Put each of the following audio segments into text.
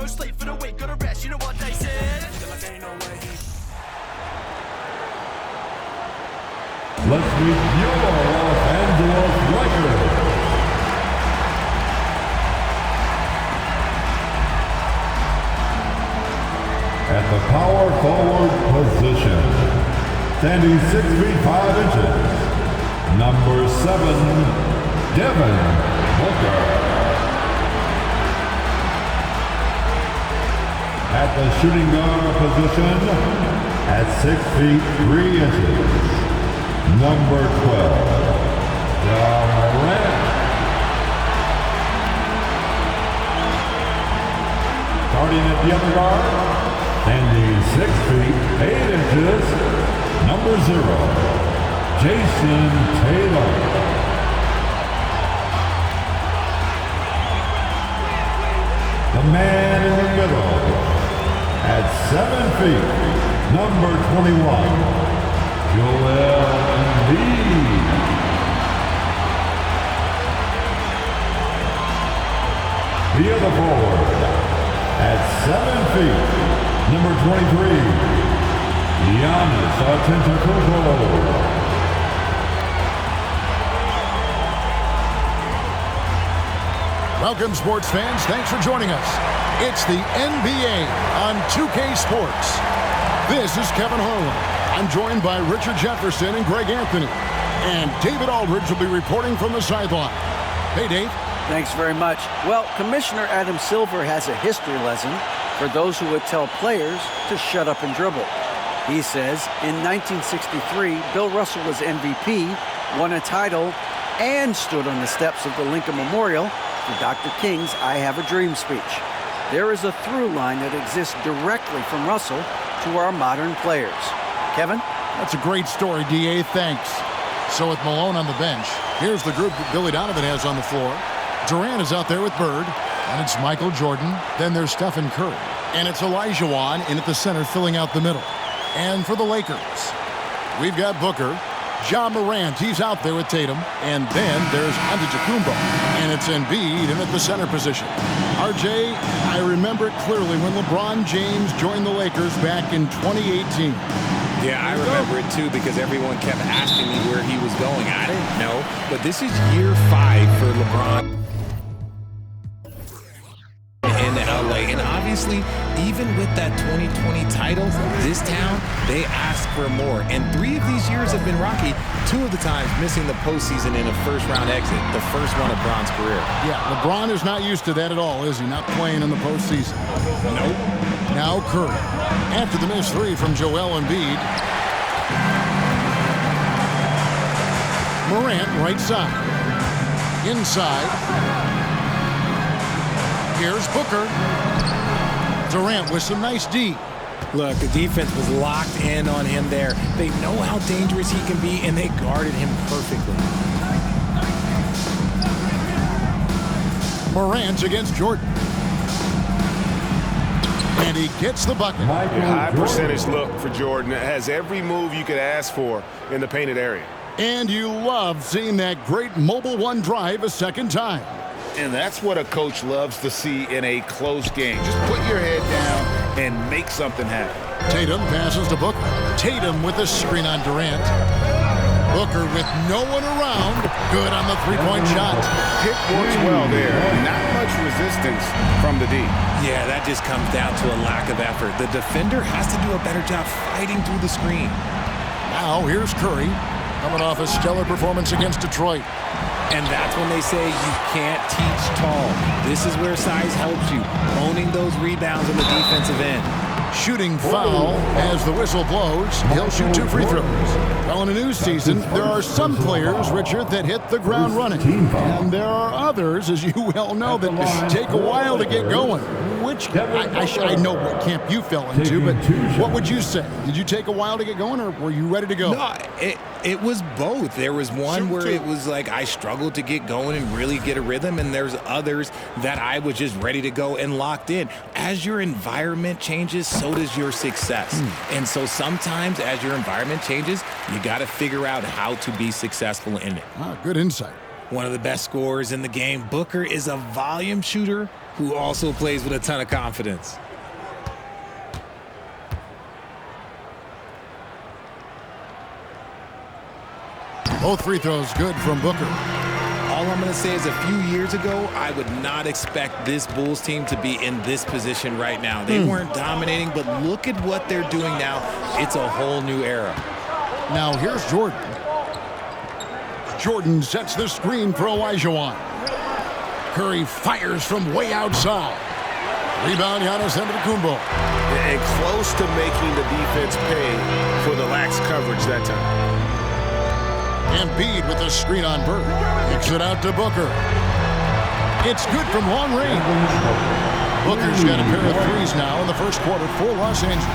no sleep for the week, gotta rest, you know what they said? Like ain't no way. Let's meet your Los Angeles Lakers. At the power forward position, standing 6 feet 5 inches, number 7, Devin Booker. At the shooting guard position, at 6 feet 3 inches, number 12, Morant. Starting at the other guard, standing 6 feet 8 inches, number 0, Jason Tatum. The man in the middle, at 7 feet, number 21, Joel Embiid. The other forward, at 7 feet, number 23, Giannis Antetokounmpo. Welcome, sports fans. Thanks for joining us. It's the NBA on 2K Sports. This is Kevin Harlan. I'm joined by Richard Jefferson and Greg Anthony. And David Aldridge will be reporting from the sideline. Hey, Dave. Thanks very much. Well, Commissioner Adam Silver has a history lesson for those who would tell players to shut up and dribble. He says in 1963, Bill Russell was MVP, won a title, and stood on the steps of the Lincoln Memorial for Dr. King's I Have a Dream speech. There is a through line that exists directly from Russell to our modern players. Kevin? That's a great story, D.A. Thanks. So with Malone on the bench, here's the group that Billy Donovan has on the floor. Durant is out there with Bird, and it's Michael Jordan. Then there's Stephen Curry, and it's Elijah Wan in at the center filling out the middle. And for the Lakers, we've got Booker, Ja Morant, he's out there with Tatum, and then there's Antetokounmpo, and it's Embiid in at the center position. RJ, I remember it clearly when LeBron James joined the Lakers back in 2018. Yeah, I remember it too because everyone kept asking me where he was going. I didn't know, but this is year 5 for LeBron in LA. And obviously, even with that 2020 title, this town, they asked for more. And 3 of these years have been rocky. 2 of the times missing the postseason in a first-round exit, the first one of Bron's career. Yeah, LeBron is not used to that at all, is he? Not playing in the postseason. Nope. Now Curry. After the missed 3 from Joel Embiid. Morant right side. Inside. Here's Booker. Durant with some nice D. Look, the defense was locked in on him there. They know how dangerous he can be, and they guarded him perfectly. Morant against Jordan. And he gets the bucket. High percentage look for Jordan. It has every move you could ask for in the painted area. And you love seeing that great mobile one drive a second time. And that's what a coach loves to see in a close game. Just put your head down and make something happen. Tatum passes to Booker. Tatum with a screen on Durant. Booker with no one around. Good on the three-point shot. Pick works well there. Not much resistance from the D. Yeah, that just comes down to a lack of effort. The defender has to do a better job fighting through the screen. Now here's Curry, coming off a stellar performance against Detroit. And that's when they say you can't teach tall. This is where size helps you, owning those rebounds on the defensive end. Shooting foul as the whistle blows. He'll shoot 2 free throws. Well, in a new season, there are some players, Richard, that hit the ground running. And there are others, as you well know, that take a while to get going. Which, I know what camp you fell into, but what would you say? Did you take a while to get going, or were you ready to go? No, it was both. There was one where it was like I struggled to get going and really get a rhythm, and there's others that I was just ready to go and locked in. As your environment changes, so does your success. And so sometimes as your environment changes, you got to figure out how to be successful in it. Good insight. One of the best scorers in the game. Booker is a volume shooter, who also plays with a ton of confidence. Both free throws good from Booker. All I'm going to say is a few years ago, I would not expect this Bulls team to be in this position right now. They weren't dominating, but look at what they're doing now. It's a whole new era. Now here's Jordan. Jordan sets the screen for Olajuwon. Curry fires from way outside. Rebound, Giannis Antetokounmpo. And close to making the defense pay for the lax coverage that time. Embiid with the screen on Bird. Kicks it out to Booker. It's good from long range. Booker's got a pair of threes now in the first quarter for Los Angeles.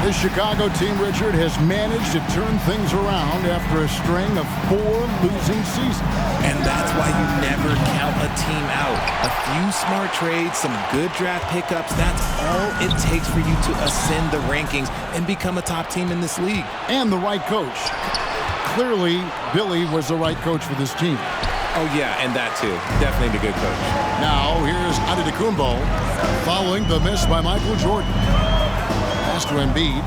This Chicago team, Richard, has managed to turn things around after a string of 4 losing seasons. And that's why you never count a team out. A few smart trades, some good draft pickups, that's all it takes for you to ascend the rankings and become a top team in this league. And the right coach. Clearly, Billy was the right coach for this team. Oh, yeah, and that too. Definitely the good coach. Now, here's Antetokounmpo following the miss by Michael Jordan. Pass to Embiid.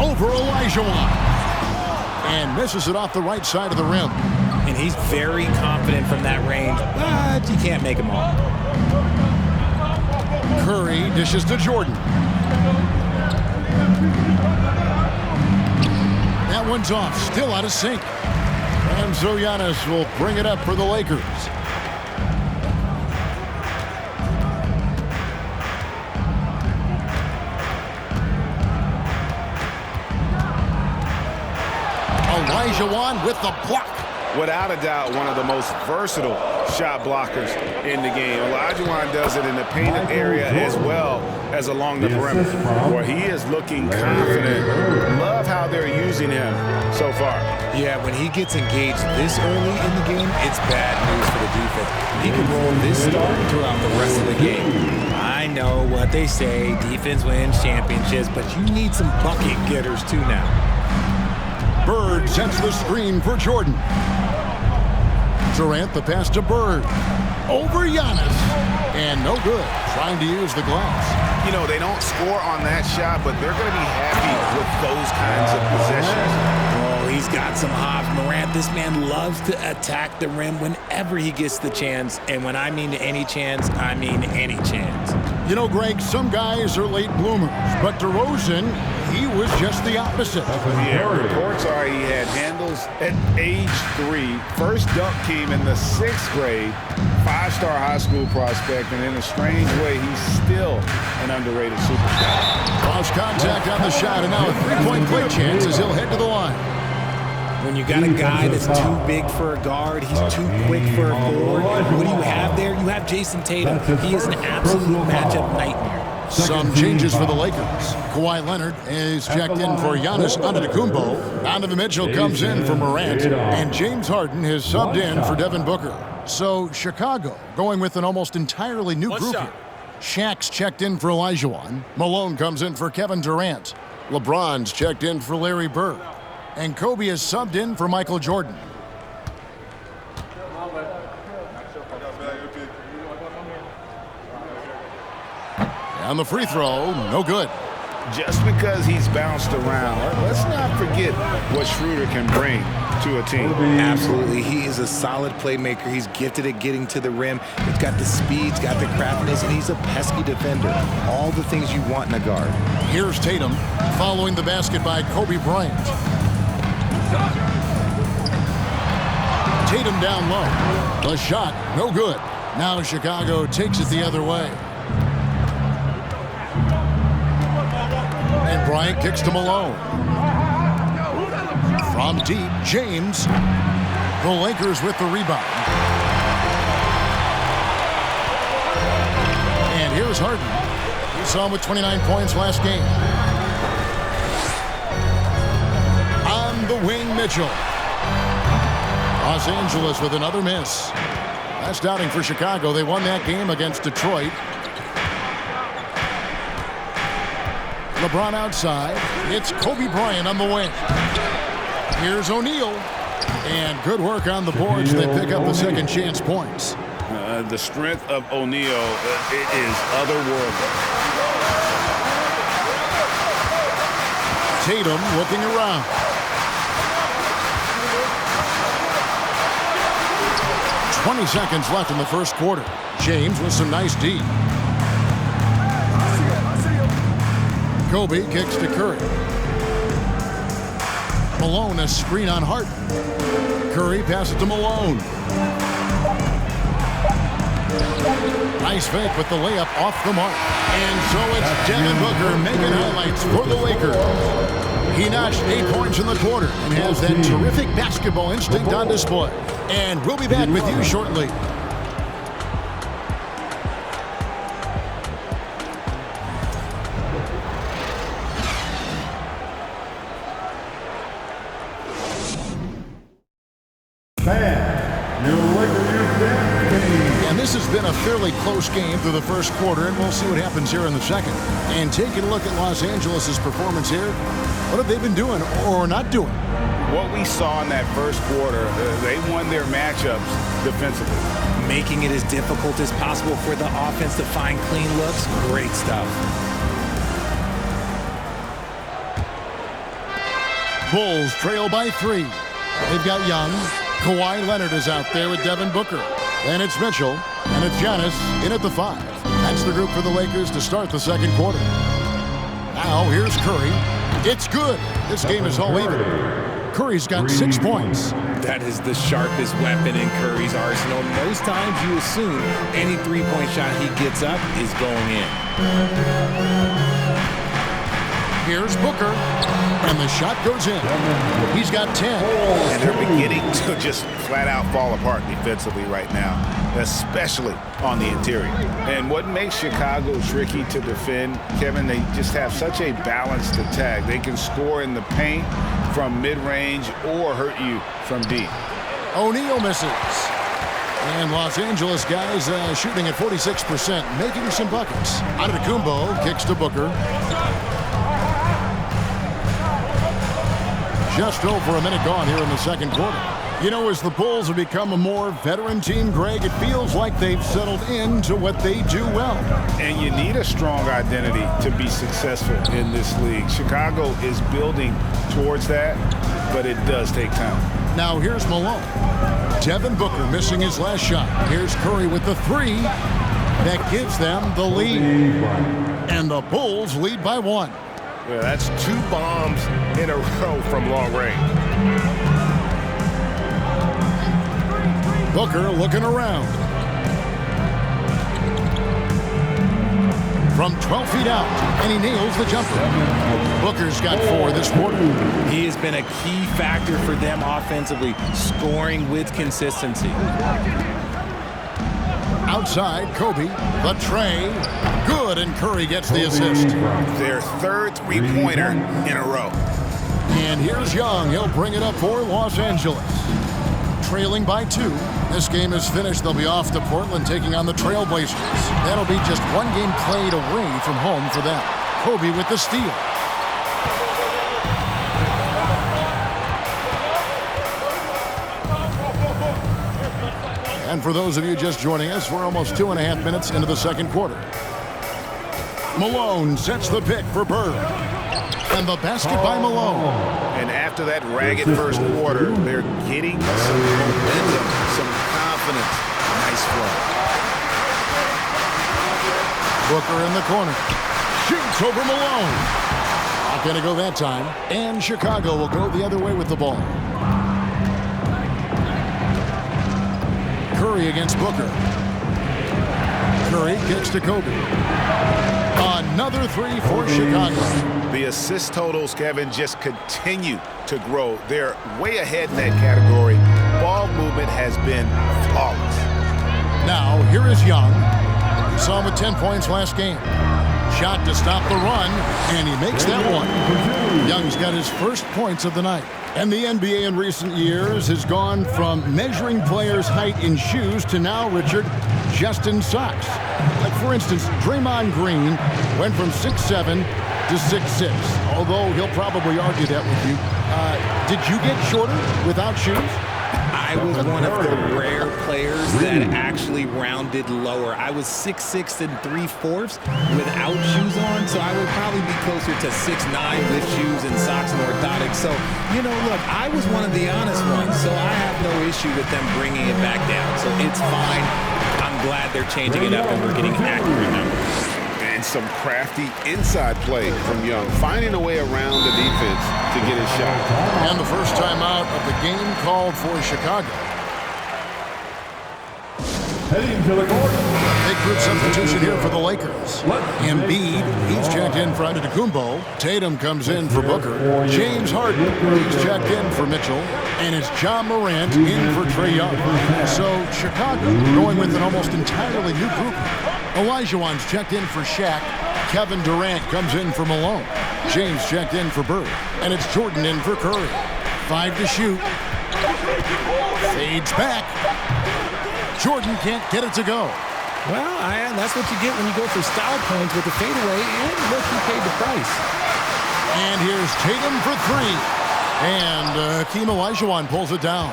Over Olajuwon. And misses it off the right side of the rim. And he's very confident from that range, but you can't make him all. Curry dishes to Jordan. That one's off, still out of sync. And so Giannis will bring it up for the Lakers. Olajuwon with the block. Without a doubt, one of the most versatile shot blockers in the game. Olajuwon does it in the painted area as well as along the perimeter, where he is looking confident. Love how they're using him so far. Yeah, when he gets engaged this early in the game, it's bad news for the defense. He can roll this start throughout the rest of the game. I know what they say, defense wins championships, but you need some bucket getters too now. Bird sets the screen for Jordan. Durant the pass to Bird. Over Giannis. And no good. Trying to use the glass. You know, they don't score on that shot, but they're going to be happy with those kinds of possessions. Oh, he's got some hops. Morant, this man loves to attack the rim whenever he gets the chance. And when I mean any chance, I mean any chance. You know, Greg, some guys are late bloomers, but DeRozan, he was just the opposite. Yeah, reports are he had handles at age 3. First dunk came in the 6th grade. 5-star high school prospect, and in a strange way, he's still an underrated superstar. Cross contact on the shot, and now a three-point play chance as he'll head to the line. When you got a guy that's too big for a guard, he's too quick for a forward, what do you have there? You have Jason Tatum. He is an absolute matchup nightmare. Some changes for the Lakers. Kawhi Leonard is checked in for Giannis Antetokounmpo. Donovan Mitchell comes in for Morant, and James Harden has subbed in for Devin Booker. So Chicago going with an almost entirely new group here. Shaq's checked in for Olajuwon. Malone comes in for Kevin Durant. LeBron's checked in for Larry Bird. And Kobe is subbed in for Michael Jordan. And the free throw, no good. Just because he's bounced around, let's not forget what Schroeder can bring to a team. Absolutely. He is a solid playmaker. He's gifted at getting to the rim. He's got the speed, he's got the craftiness, and he's a pesky defender. All the things you want in a guard. Here's Tatum following the basket by Kobe Bryant. Tatum down low. The shot, no good. Now Chicago takes it the other way. And Bryant kicks to Malone. From deep, James. The Lakers with the rebound. And here's Harden. You saw him with 29 points last game. On the wing, Mitchell. Los Angeles with another miss. Last outing for Chicago. They won that game against Detroit. LeBron outside. It's Kobe Bryant on the wing. Here's O'Neal. And good work on the boards. They pick up the second chance points. The strength of O'Neal is otherworldly. Tatum looking around. "20 seconds left in the first quarter. James with some nice D. Kobe kicks to Curry. Malone a screen on Hart. Curry passes to Malone. Nice fake with the layup off the mark. And so it's Devin Booker making highlights for the Lakers. He notched 8 points in the quarter and has that terrific basketball instinct on display. And we'll be back with you shortly. And this has been a fairly close game through the first quarter, and we'll see what happens here in the second. And taking a look at Los Angeles' performance here, what have they been doing or not doing? What we saw in that first quarter, they won their matchups defensively. Making it as difficult as possible for the offense to find clean looks. Great stuff. Bulls trail by 3. They've got Young. Kawhi Leonard is out there with Devin Booker. Then it's Mitchell, and it's Giannis in at the 5. That's the group for the Lakers to start the second quarter. Now here's Curry. It's good. This game is all even. Curry's got 6 points. That is the sharpest weapon in Curry's arsenal. Most times you assume any three-point shot he gets up is going in. Here's Booker, and the shot goes in. He's got 10. And they're beginning to just flat out fall apart defensively right now, especially on the interior. And what makes Chicago tricky to defend, Kevin, they just have such a balanced attack. They can score in the paint from mid-range or hurt you from deep. O'Neal misses. And Los Angeles guys shooting at 46%, making some buckets. Antetokounmpo kicks to Booker. Just over a minute gone here in the second quarter. You know, as the Bulls have become a more veteran team, Greg, it feels like they've settled into what they do well. And you need a strong identity to be successful in this league. Chicago is building towards that, but it does take time. Now here's Malone. Devin Booker missing his last shot. Here's Curry with the 3. That gives them the lead. And the Bulls lead by 1. Yeah, that's 2 bombs in a row from long range. Booker looking around. From 12 feet out, and he nails the jumper. Booker's got 4 this quarter. He has been a key factor for them offensively, scoring with consistency. Outside, Kobe, the tray, good, and Curry gets the assist. Their 3rd three-pointer in a row. And here's Young. He'll bring it up for Los Angeles. Trailing by 2. This game is finished. They'll be off to Portland taking on the Trailblazers. That'll be just 1 game played away from home for them. Kobe with the steal. And for those of you just joining us, we're almost 2.5 minutes into the second quarter. Malone sets the pick for Bird. And the basket by Malone. And after that ragged first quarter, they're getting some momentum, some confidence. Nice flow. Booker in the corner. Shoots over Malone. Not going to go that time. And Chicago will go the other way with the ball. Curry against Booker. Curry kicks to Kobe. Another 3 for Chicago. The assist totals, Kevin, just continue to grow. They're way ahead in that category. Ball movement has been flawless. Now, here is Young. We saw him with 10 points last game. Shot to stop the run, and he makes that one. Young's got his first points of the night. And the NBA in recent years has gone from measuring players' height in shoes to now, Richard, just in socks. Like, for instance, Draymond Green went from 6'7" to 6'6", although he'll probably argue that with you. Did you get shorter without shoes? I I was one of the rare players that actually rounded lower. I was 6'6" and 3/4 without shoes on, so I would probably be closer to 6'9" with shoes and socks and orthotics. So, look, I was one of the honest ones, so I have no issue with them bringing it back down. So it's fine. I'm glad they're changing it up and we're getting accurate numbers. And some crafty inside play from Young, finding a way around the defense to get his shot. And the first timeout of the game called for Chicago. Heading to the court. Big group substitution here for the Lakers. Embiid, he's checked in for Antetokounmpo. Tatum comes in for Booker. James Harden, he's checked in for Mitchell. And it's John Morant in for Trae Young. So Chicago going with an almost entirely new group. Olajuwon's checked in for Shaq. Kevin Durant comes in for Malone. James checked in for Bird. And it's Jordan in for Curry. 5 to shoot. Fades back. Jordan can't get it to go. Well, that's what you get when you go for style points with the fadeaway, and look, he paid the price. And here's Tatum for 3. And Hakeem Olajuwon pulls it down.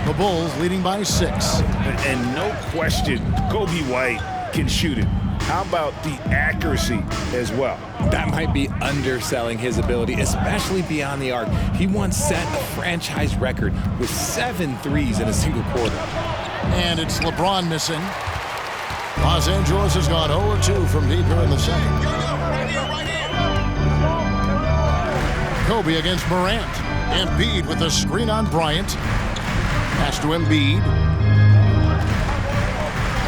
The Bulls leading by 6. And no question, Kobe White can shoot it. How about the accuracy as well? That might be underselling his ability, especially beyond the arc. He once set a franchise record with 7 threes in a single quarter. And it's LeBron missing. Los Angeles has gone 0-2 from deep here in the second. Kobe against Morant. Embiid with a screen on Bryant. Pass to Embiid.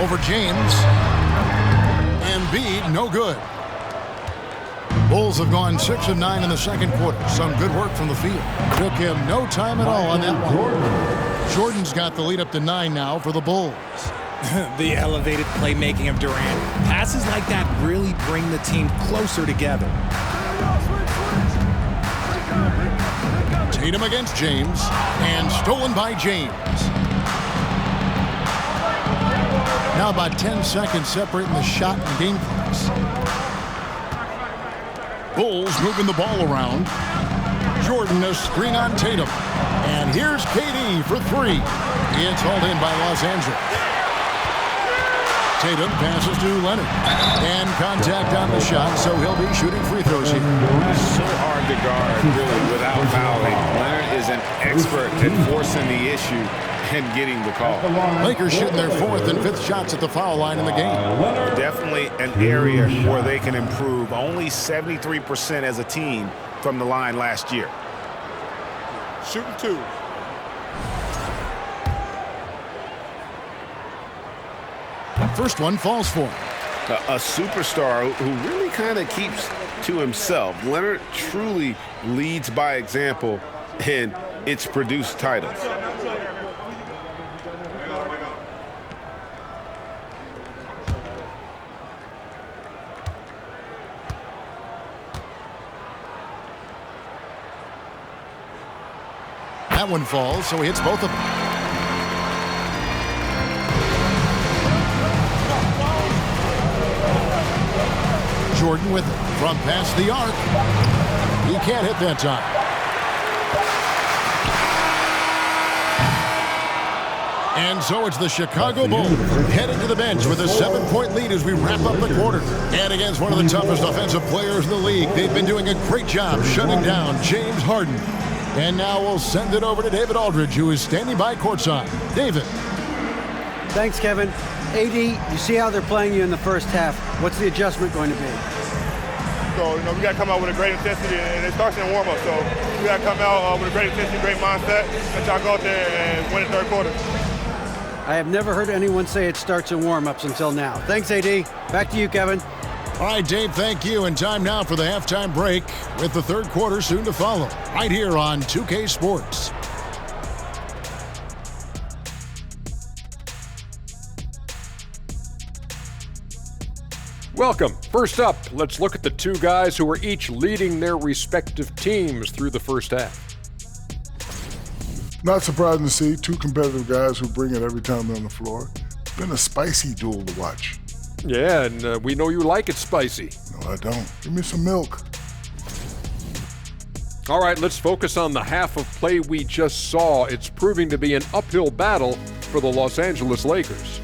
Over James. Embiid, no good. Bulls have gone 6 of 9 in the second quarter. Some good work from the field. Took him no time at all on that one. Jordan's got the lead up to 9 now for the Bulls. The elevated playmaking of Durant. Passes like that really bring the team closer together. Tatum against James, and stolen by James. Now about 10 seconds separating the shot and game clocks. Bulls moving the ball around. Jordan a screen on Tatum. And here's KD for 3. It's hauled in by Los Angeles. Tatum passes to Leonard. And contact on the shot, so he'll be shooting free throws here. So hard to guard, really, without fouling. Leonard is an expert at forcing the issue and getting the call. Lakers shooting their 4th and 5th shots at the foul line in the game. Definitely an area where they can improve. Only 73% as a team from the line last year. Shooting 2. First one falls for him. A superstar who really kind of keeps to himself. Leonard truly leads by example, and it's produced titles. That one falls, so he hits both of them. Jordan with it from past the arc. He can't hit that time. And so it's the Chicago Bulls heading to the bench with a 7-point lead as we wrap up the quarter. And against one of the toughest offensive players in the league, they've been doing a great job shutting down James Harden. And now we'll send it over to David Aldridge, who is standing by courtside. David. Thanks, Kevin. AD, you see how they're playing you in the first half. What's the adjustment going to be? So, we got to come out with a great intensity, and it starts in warm-up. So we got to come out with a great intensity, great mindset, and try to go out there and win the third quarter. I have never heard anyone say it starts in warm-ups until now. Thanks, AD. Back to you, Kevin. All right, Dave, thank you. And time now for the halftime break with the third quarter soon to follow, right here on 2K Sports. Welcome. First up, let's look at the two guys who are each leading their respective teams through the first half. Not surprising to see two competitive guys who bring it every time they're on the floor. It's been a spicy duel to watch. Yeah, and we know you like it spicy. No, I don't. Give me some milk. All right, let's focus on the half of play we just saw. It's proving to be an uphill battle for the Los Angeles Lakers.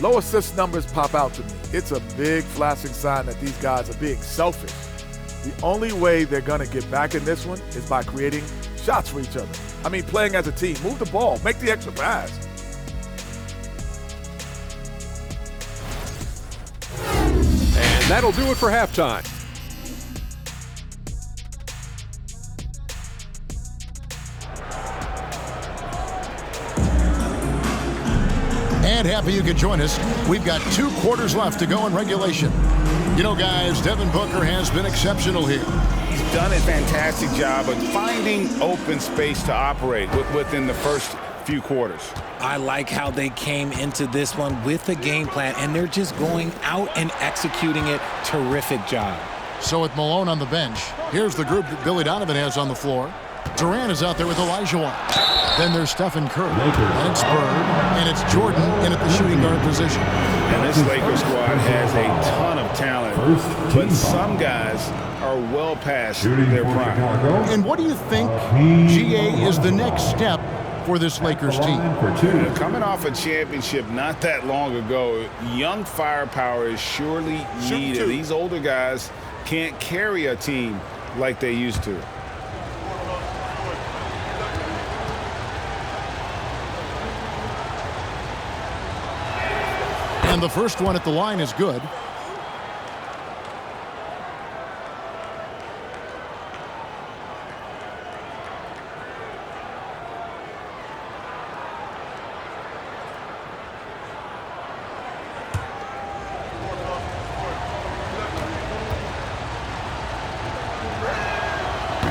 Low assist numbers pop out to me. It's a big flashing sign that these guys are being selfish. The only way they're going to get back in this one is by creating shots for each other. I mean, playing as a team. Move the ball. Make the extra pass. And that'll do it for halftime. And happy you could join us. We've got 2 quarters left to go in regulation. You know, guys, Devin Booker has been exceptional here. He's done a fantastic job of finding open space to operate within the first few quarters. I like how they came into this one with a game plan, and they're just going out and executing it. Terrific job. So with Malone on the bench, here's the group that Billy Donovan has on the floor. Durant is out there with Olajuwon. Then there's Stephen Curry, and it's Bird, and it's Jordan in at the shooting guard position. And this Lakers squad has a ton of talent, but some guys are well past their prime. And what do you think, GA, is the next step for this Lakers team? Coming off a championship not that long ago, young firepower is surely needed. These older guys can't carry a team like they used to. And the first one at the line is good.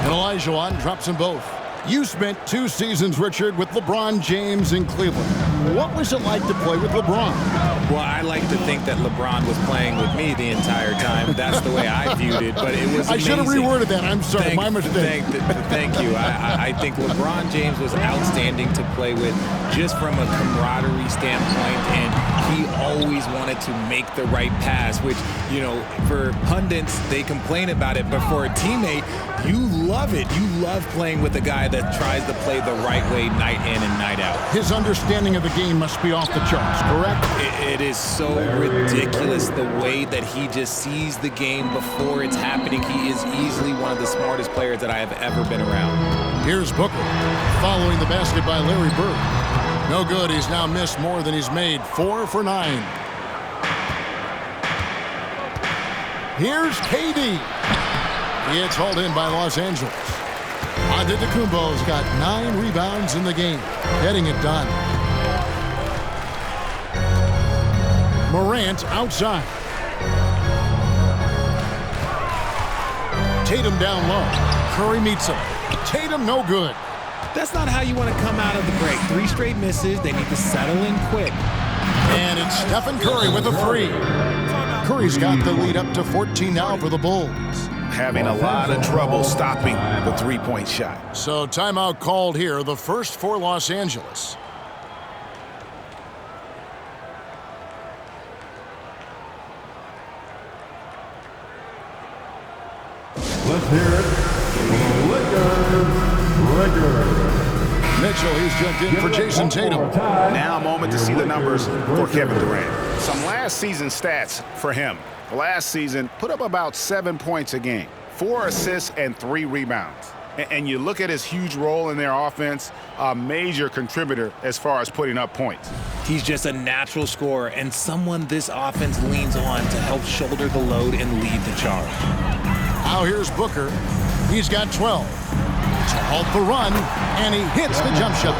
And Olajuwon drops them both. You spent 2 seasons, Richard, with LeBron James in Cleveland. What was it like to play with LeBron? Well, I like to think that LeBron was playing with me the entire time. That's the way I viewed it, but it was amazing. I should have reworded that. I'm sorry, my mistake. Thank you. I think LeBron James was outstanding to play with just from a camaraderie standpoint, and he always wanted to make the right pass, which, you know, for pundits, they complain about it, but for a teammate, you love it. You love playing with a guy that tries to play the right way night in and night out. His understanding of the game must be off the charts, correct? It is so ridiculous the way that he just sees the game before it's happening. He is easily one of the smartest players that I have ever been around. Here's Booker, following the basket by Larry Bird. No good. He's now missed more than he's made. 4 for 9. Here's KD. It's hauled in by Los Angeles. Antetokounmpo's got 9 rebounds in the game, getting it done. Morant outside. Tatum down low. Curry meets him. Tatum no good. That's not how you want to come out of the break. 3 straight misses. They need to settle in quick. And it's Stephen Curry with a 3. Curry's got the lead up to 14 now for the Bulls. Having a lot of trouble stopping the 3-point shot. So timeout called here, the first for Los Angeles. Let's hear it for the Lakers. Mitchell, he's jumped in for Jason Tatum. Now a moment to see the numbers for Kevin Durant. Some last season stats for him. Last season, put up about 7 points a game, 4 assists and 3 rebounds. And you look at his huge role in their offense, a major contributor as far as putting up points. He's just a natural scorer and someone this offense leans on to help shoulder the load and lead the charge. Now here's Booker. He's got 12. To halt the run, and he hits the jump shot.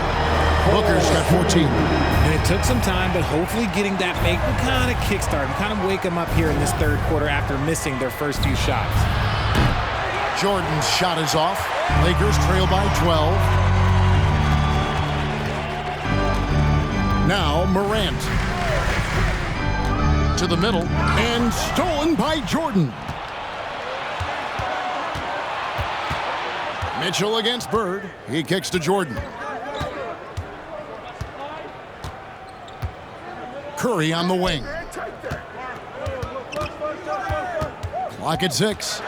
Booker's got 14. And it took some time, but hopefully getting that make will kind of kickstart and kind of wake them up here in this third quarter after missing their first few shots. Jordan's shot is off. Lakers trail by 12. Now Morant. To the middle, and stolen by Jordan. Mitchell against Bird. He kicks to Jordan. Curry on the wing. Clock at 6.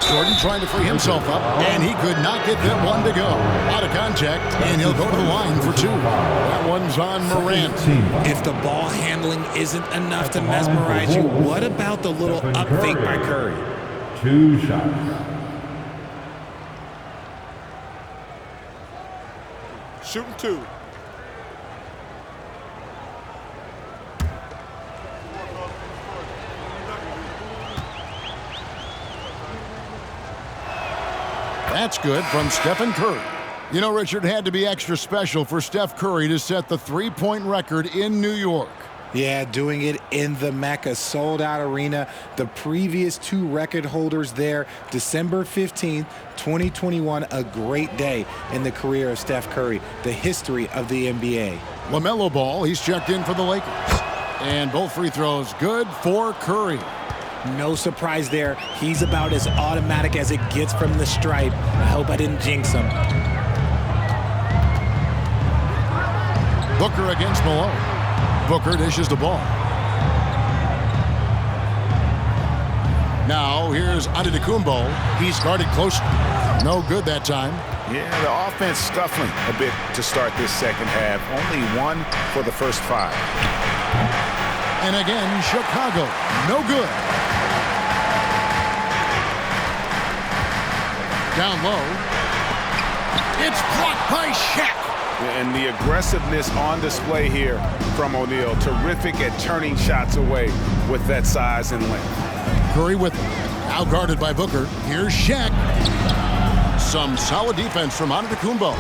Jordan trying to free himself up, and he could not get that one to go. Out of contact, and he'll go to the line for two. That one's on Morant. If the ball handling isn't enough to mesmerize you, what about the little up fake by Curry? 2 shots. Shooting 2. That's good from Stephen Curry. You know, Richard, had to be extra special for Steph Curry to set the three-point record in New York. Yeah, doing it in the Mecca sold-out arena. The previous 2 record holders there, December 15th, 2021, a great day in the career of Steph Curry, the history of the NBA. LaMelo Ball, he's checked in for the Lakers. And both free throws good for Curry. No surprise there. He's about as automatic as it gets from the stripe. I hope I didn't jinx him. Booker against Malone. Booker dishes the ball. Now here's Antetokounmpo. He's guarded close. No good that time. Yeah, the offense scuffling a bit to start this second half. Only 1 for the first 5. And again, Chicago. No good. Down low. It's blocked by Shaq. And the aggressiveness on display here from O'Neal. Terrific at turning shots away with that size and length. Curry with him. Now guarded by Booker. Here's Shaq. Some solid defense from Antetokounmpo.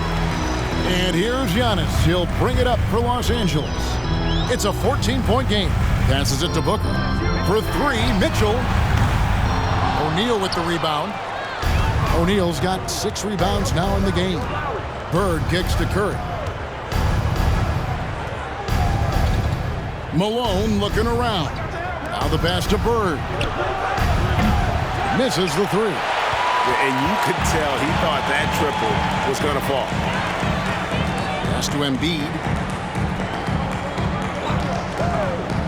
And here's Giannis. He'll bring it up for Los Angeles. It's a 14-point game. Passes it to Booker. For 3, Mitchell. O'Neal with the rebound. O'Neal's got 6 rebounds now in the game. Bird kicks to Curry. Malone looking around. Now the pass to Bird. Misses the 3. And you could tell he thought that triple was going to fall. Pass to Embiid.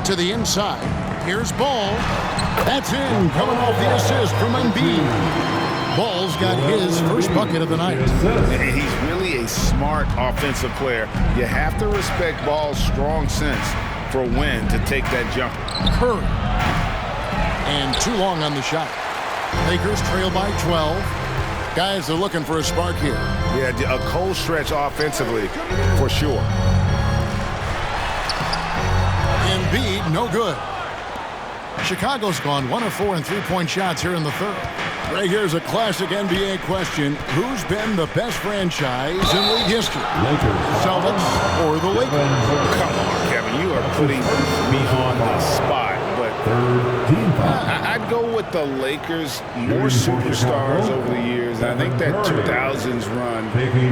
To the inside. Here's Ball. That's in. Coming off the assist from Embiid. Ball's got his first bucket of the night. And he's really a smart offensive player. You have to respect Ball's strong sense for when to take that jump. Curry. And too long on the shot. Lakers trail by 12. Guys are looking for a spark here. Yeah, a cold stretch offensively for sure. Embiid, no good. Chicago's gone 1 of 4 in three-point shots here in the third. Right here's a classic NBA question. Who's been the best franchise in league history? Lakers. Celtics or the Lakers? Come on, Kevin. You are putting me on the spot. But I'd go with the Lakers. More superstars over the years. And I think that 2000s run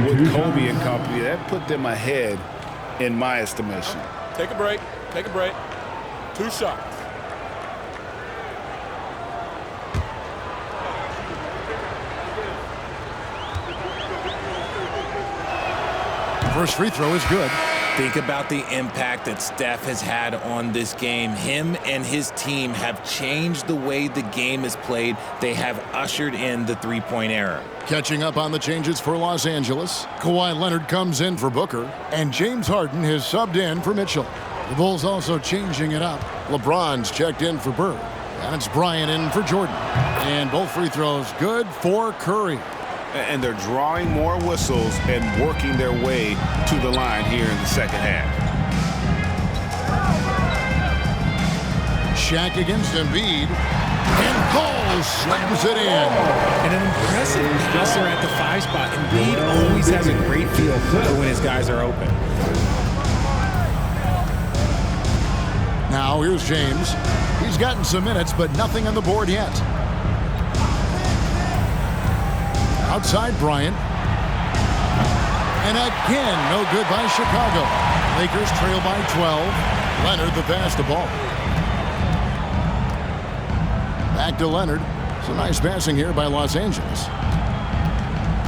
with Kobe and company, that put them ahead in my estimation. Take a break. Take a break. 2 shots. First free throw is good. Think about the impact that Steph has had on this game. Him and his team have changed the way the game is played. They have ushered in the three-point era. Catching up on the changes for Los Angeles. Kawhi Leonard comes in for Booker, and James Harden has subbed in for Mitchell. The Bulls also changing it up. LeBron's checked in for Bird, and it's Bryant in for Jordan. And both free throws good for Curry. And they're drawing more whistles and working their way to the line here in the second half. Shaq against Embiid. And Cole slams it in. And an impressive passer at the 5 spot. Embiid always has a great feel for when his guys are open. Now here's James. He's gotten some minutes, but nothing on the board yet. Outside Bryant. And again, no good by Chicago. Lakers trail by 12. Leonard the pass the ball. Back to Leonard. Some nice passing here by Los Angeles.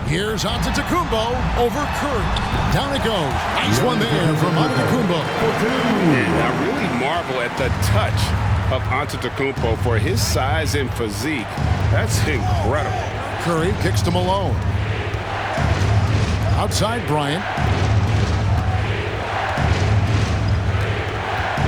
Here's Antetokounmpo over Curry. Down it goes. Nice one there from Antetokounmpo. And I really marvel at the touch of Antetokounmpo for his size and physique. That's incredible. Curry kicks to Malone. Outside Bryant.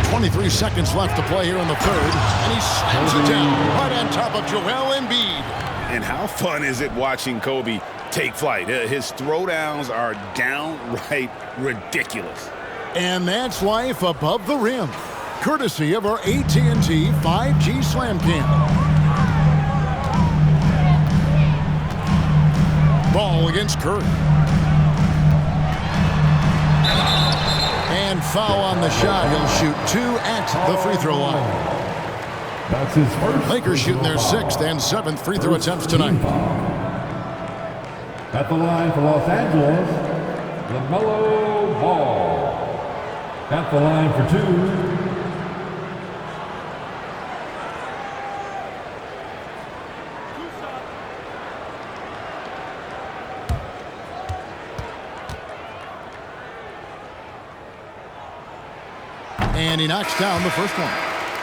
23 seconds left to play here in the third. And he slams it down right on top of Joel Embiid. And how fun is it watching Kobe take flight? His throwdowns are downright ridiculous. And that's life above the rim, courtesy of our AT&T 5G Slam Cam. Ball against Curry. And foul on the shot. He'll shoot 2 at the free throw line. That's his first. Lakers shooting their 6th and 7th free throw attempts tonight. At the line for Los Angeles, LaMelo Ball. At the line for 2. And he knocks down the first one.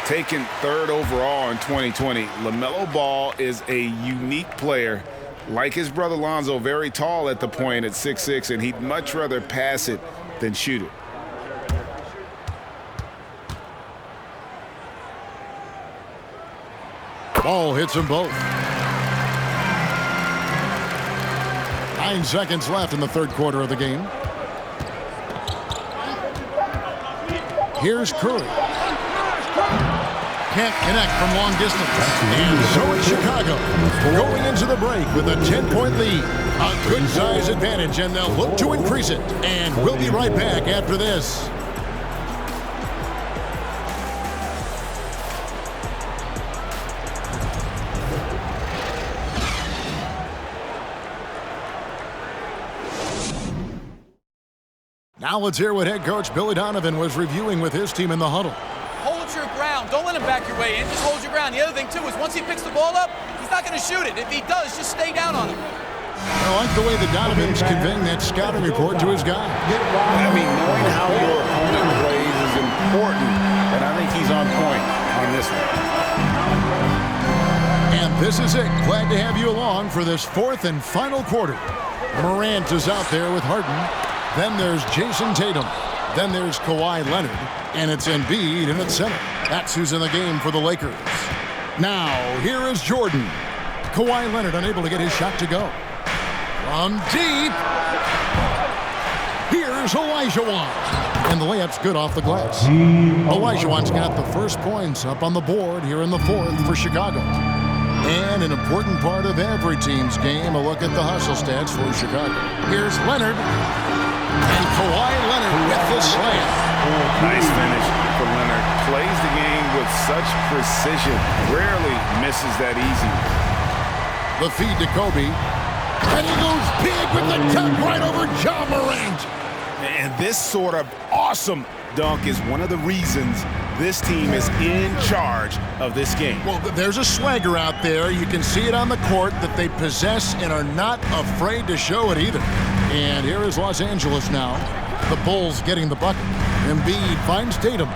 Taken 3rd overall in 2020, LaMelo Ball is a unique player. Like his brother Lonzo, very tall at the point at 6'6", and he'd much rather pass it than shoot it. Ball hits them both. 9 seconds left in the third quarter of the game. Here's Curry. Can't connect from long distance. And so is Chicago going into the break with a 10-point lead. A good size advantage, and they'll look to increase it. And we'll be right back after this. Now let's hear what head coach Billy Donovan was reviewing with his team in the huddle. Hold your ground. Don't let him back your way in. Just hold your ground. The other thing, too, is once he picks the ball up, he's not going to shoot it. If he does, just stay down on him. I like the way that Donovan's conveying that scouting report to his guy. I mean, knowing how your opponent plays is important, and I think he's on point on this one. And this is it. Glad to have you along for this 4th and final quarter. Morant is out there with Harden. Then there's Jason Tatum. Then there's Kawhi Leonard. And it's Embiid in at center. That's who's in the game for the Lakers. Now, here is Jordan. Kawhi Leonard unable to get his shot to go. From deep. Here's Olajuwon. And the layup's good off the glass. Olajuwon's got the first points up on the board here in the 4th for Chicago. And an important part of every team's game, a look at the hustle stats for Chicago. Here's Leonard. And Kawhi Leonard with the slam. Nice finish for Leonard. Plays the game with such precision. Rarely misses that easy. The feed to Kobe. And he goes big with the dunk right over Ja Morant. And this sort of awesome dunk is one of the reasons this team is in charge of this game. Well, there's a swagger out there. You can see it on the court that they possess and are not afraid to show it either. And here is Los Angeles now. The Bulls getting the bucket. Embiid finds Tatum.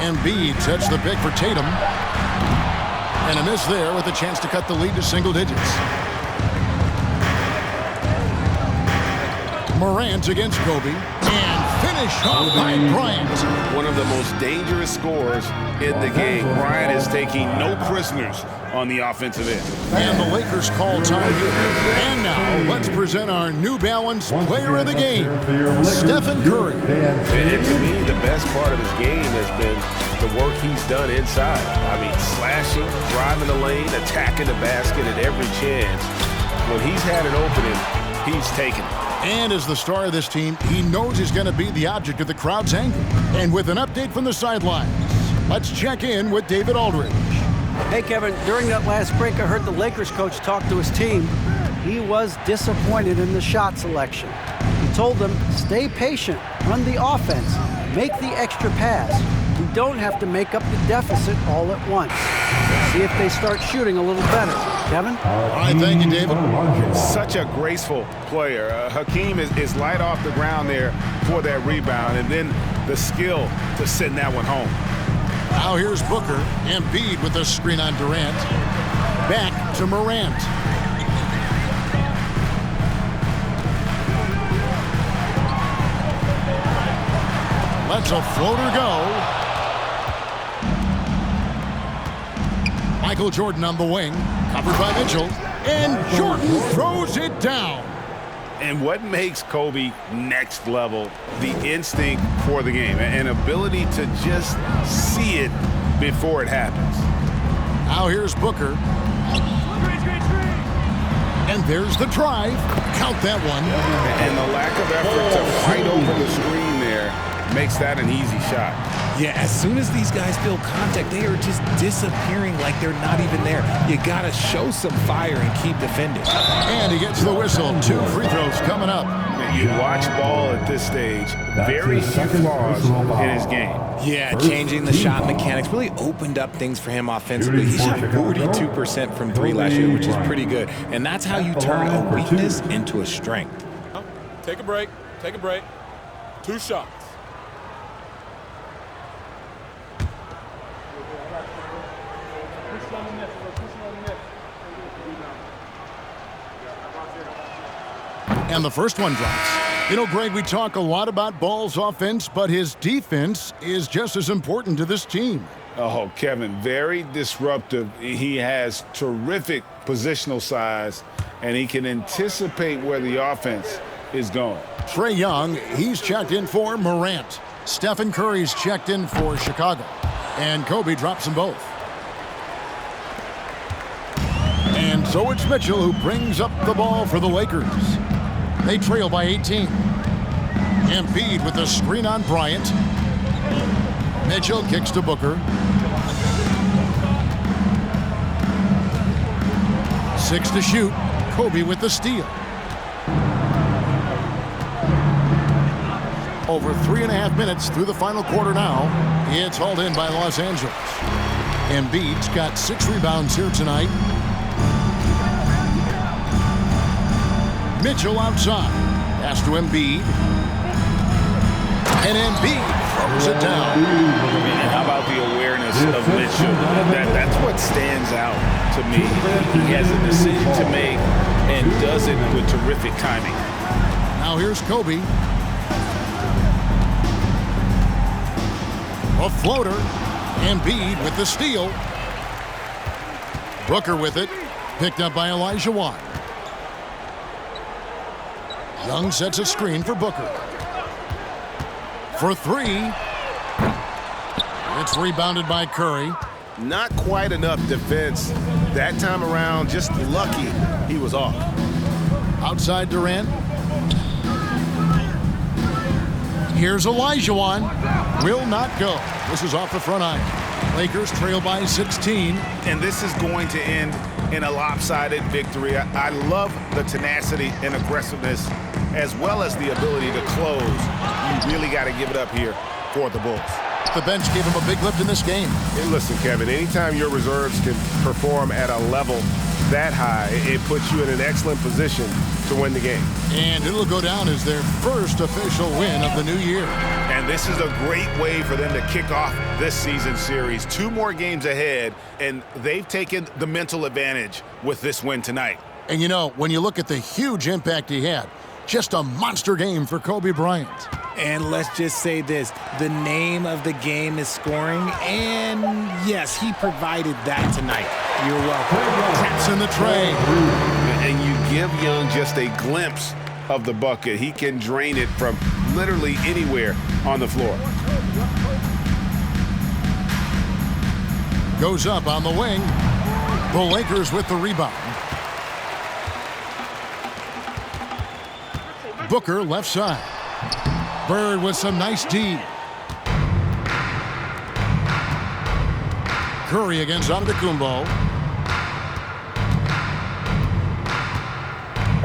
Embiid sets the pick for Tatum. And a miss there with a chance to cut the lead to single digits. Morant against Kobe. And finished off by Bryant. One of the most dangerous scorers in the game. Bryant is taking no prisoners on the offensive end. And the Lakers call time here. And now let's present our New Balance player of the game, Stephen Curry. And to me, the best part of his game has been the work he's done inside. I mean, slashing, driving the lane, attacking the basket at every chance. When he's had an opening, he's taken it. And as the star of this team, he knows he's going to be the object of the crowd's anger. And with an update from the sidelines, let's check in with David Aldridge. Hey, Kevin, during that last break, I heard the Lakers coach talk to his team. He was disappointed in the shot selection. He told them, stay patient, run the offense, make the extra pass. We don't have to make up the deficit all at once. Let's see if they start shooting a little better. Kevin? All right, thank you, David. Such a graceful player. Hakeem is light off the ground there for that rebound, and then the skill to send that one home. Now here's Booker. Embiid with the screen on Durant. Back to Morant. Lets a floater go. Michael Jordan on the wing, covered by Mitchell, and Jordan throws it down. And what makes Kobe next level? The instinct for the game, an ability to just see it before it happens. Now here's Booker. And there's the drive. Count that one. And the lack of effort to fight over the screen there makes that an easy shot. Yeah, as soon as these guys feel contact, they are just disappearing like they're not even there. You got to show some fire and keep defending. And he gets the whistle. 2 free throws coming up. You watch ball at this stage, very few flaws in his game. Yeah, changing the shot mechanics really opened up things for him offensively. He shot 42% from 3 last year, which is pretty good. And that's how you turn a weakness into a strength. Take a break. Take a break. 2 shots. And the first one drops. You know, Greg, we talk a lot about Ball's offense, but his defense is just as important to this team. Oh, Kevin, very disruptive. He has terrific positional size, and he can anticipate where the offense is going. Trae Young, he's checked in for Morant. Stephen Curry's checked in for Chicago. And Kobe drops them both. And so it's Mitchell who brings up the ball for the Lakers. They trail by 18. Embiid with the screen on Bryant. Mitchell kicks to Booker. 6 to shoot. Kobe with the steal. Over 3.5 minutes through the final quarter now. It's hauled in by Los Angeles. Embiid's got 6 rebounds here tonight. Mitchell outside. Pass to Embiid. And Embiid throws it down. And how about the awareness of Mitchell? That's what stands out to me. He has a decision to make and does it with terrific timing. Now here's Kobe. A floater. Embiid with the steal. Booker with it. Picked up by Elijah Wan. Young sets a screen for Booker. For 3. It's rebounded by Curry. Not quite enough defense that time around. Just lucky he was off. Outside Durant. Here's Elijah Wan. Will not go. This is off the front iron. Lakers trail by 16. And this is going to end in a lopsided victory. I love the tenacity and aggressiveness as well as the ability to close. You really got to give it up here for the Bulls. The bench gave him a big lift in this game. Hey, listen, Kevin, anytime your reserves can perform at a level that high, it puts you in an excellent position to win the game. And it'll go down as their first official win of the new year. And this is a great way for them to kick off this season series. 2 more games ahead, and they've taken the mental advantage with this win tonight. And you know, when you look at the huge impact he had, just a monster game for Kobe Bryant. And let's just say this, the name of the game is scoring, and yes, he provided that tonight. You're welcome. Taps in the tray. And you give Young just a glimpse of the bucket. He can drain it from literally anywhere on the floor. Goes up on the wing. The Lakers with the rebound. Booker left side. Bird with some nice D. Curry against Antetokounmpo.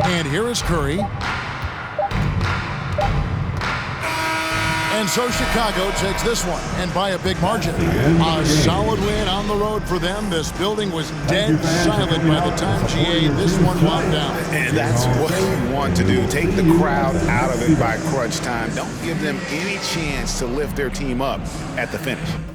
And here is Curry. And so Chicago takes this one, and by a big margin. A solid win on the road for them. This building was dead silent by the time, GA, this one wound down. And that's what you want to do. Take the crowd out of it by crunch time. Don't give them any chance to lift their team up at the finish.